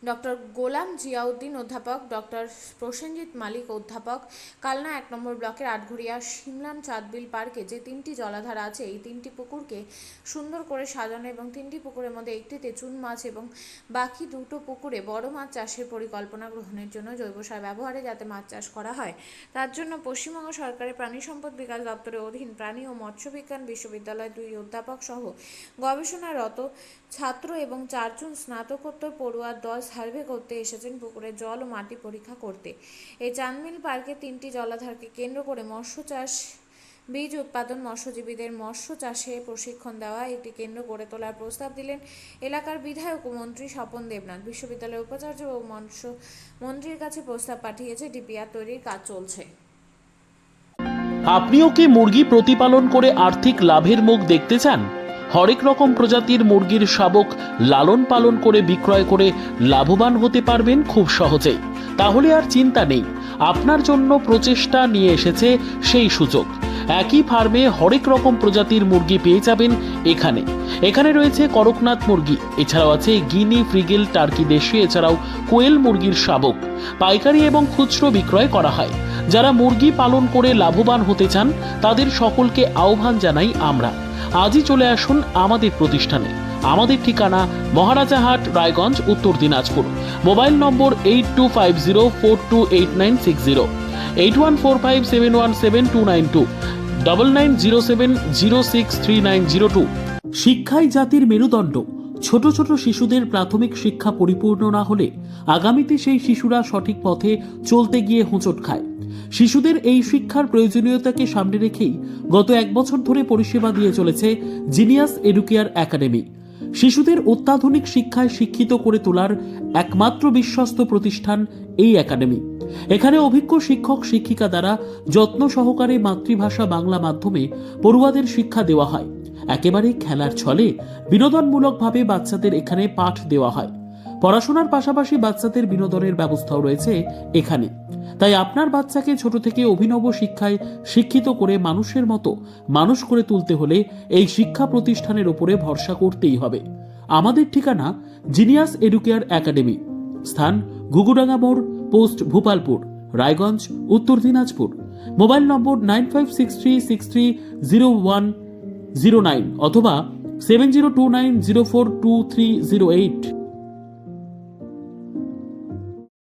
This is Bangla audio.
ডক্টর গোলাম জিয়াউদ্দিন অধ্যাপক, ডক্টর প্রসেনজিৎ মালিক অধ্যাপক। কালনা 1 নম্বর ব্লকের আটঘরিয়া শিমলান চাঁদবিল পার্কে যে 3টি জলাধার আছে, এই 3টি পুকুরকে সুন্দর করে সাজানো এবং 3টি পুকুরের মধ্যে একটিতে চুন মাছ এবং বাকি 2টো পুকুরে বড় মাছ চাষের পরিকল্পনা গ্রহণের জন্য জৈব সার ব্যবহারে যাতে মাছ চাষ করা হয়, তার জন্য পশ্চিমবঙ্গ সরকারের প্রাণী সম্পদ বিকাশ দপ্তরের অধীন প্রাণী ও মৎস্য বিজ্ঞান বিশ্ববিদ্যালয়ের 2 অধ্যাপক সহ গবেষণারত ছাত্র এবং 4 জন স্নাতকোত্তর পড়ুয়ার দল সার্ভে করতে এসেছেন পুকুরের জল ও মাটি পরীক্ষা করতে। এই চাঁদবিল পার্কে 3টি জলাধারকে কেন্দ্র করে মৎস্য চাষ, বীজ উৎপাদন, মৎস্যজীবীদের মৎস্য চাষে প্রশিক্ষণ দেওয়া একটি কেন্দ্র গড়ে তোলার প্রস্তাব দিলেন এলাকার বিধায়ক ও মন্ত্রী স্বপন দেবনাথ। বিশ্ববিদ্যালয়ের উপাচার্য ও মৎস্য মন্ত্রীর কাছে প্রস্তাব পাঠিয়েছে, ডিপিআর তৈরির কাজ চলছে। আপনিও কি মুরগি প্রতিপালন করে আর্থিক লাভের মুখ দেখতে চান? হরেক রকম প্রজাতির মুরগির শাবক লালন পালন করে বিক্রয় করে লাভবান হতে পারবেন খুব সহজেই। তাহলে আর চিন্তা নেই, আপনার জন্য প্রচেষ্টা নিয়ে এসেছে সেই সুযোগ। একই ফার্মে হরেক রকম প্রজাতির মুরগি পেয়ে যাবেন এখানে রয়েছে করকনাথ মুরগি, এছাড়াও আছে গিনি, ফ্রিগেল, টার্কি দেশি, এছাড়াও কোয়েল মুরগির শাবক। পাইকারি এবং খুচরো বিক্রয় করা হয়। যারা মুরগি পালন করে লাভবান হতে চান তাদের সকলকে আহ্বান জানাই আমরা। আজই চলে আসুন আমাদের প্রতিষ্ঠানে। আমাদের ঠিকানা মহারাজাহাট, রায়গঞ্জ, উত্তর দিনাজপুর। মোবাইল নম্বর 8250428960, 8145717292, 9907063902। শিক্ষাই জাতির মেরুদণ্ড। ছোট ছোট শিশুদের প্রাথমিক শিক্ষা পরিপূর্ণ না হলে আগামীতে সেই শিশুরা সঠিক পথে চলতে গিয়ে হোঁচট খায়। শিশুদের এই শিক্ষার প্রয়োজনীয়তাকে সামনে রেখেই গত 1 বছর ধরে পরিষেবা দিয়ে চলেছে জিনিয়াস এডুকেয়ার একাডেমি। শিশুদের অত্যাধুনিক শিক্ষায় শিক্ষিত করে তোলার একমাত্র বিশ্বস্ত প্রতিষ্ঠান এই একাডেমি। এখানে অভিজ্ঞ শিক্ষক শিক্ষিকা দ্বারা যত্ন সহকারে মাতৃভাষা বাংলা মাধ্যমে পড়ুয়াদের শিক্ষা দেওয়া হয়। একেবারে খেলার ছলে বিনোদনমূলকভাবে বাচ্চাদের এখানে পাঠ দেওয়া হয়। পড়াশোনার পাশাপাশি বাচ্চাদের বিনোদনের ব্যবস্থাও রয়েছে এখানে। তাই আপনার বাচ্চাকে ছোট থেকে অভিনব শিক্ষায় শিক্ষিত করে মানুষের মতো মানুষ করে তুলতে হলে এই শিক্ষা প্রতিষ্ঠানের উপরে ভরসা করতেই হবে। আমাদের ঠিকানা জিনিয়াস এডুকেয়ার একাডেমি, স্থান ঘুঘুডাঙ্গা মোড়, পোস্ট ভূপালপুর, রায়গঞ্জ, উত্তর দিনাজপুর। মোবাইল নম্বর 9563630109 অথবা 7029042308।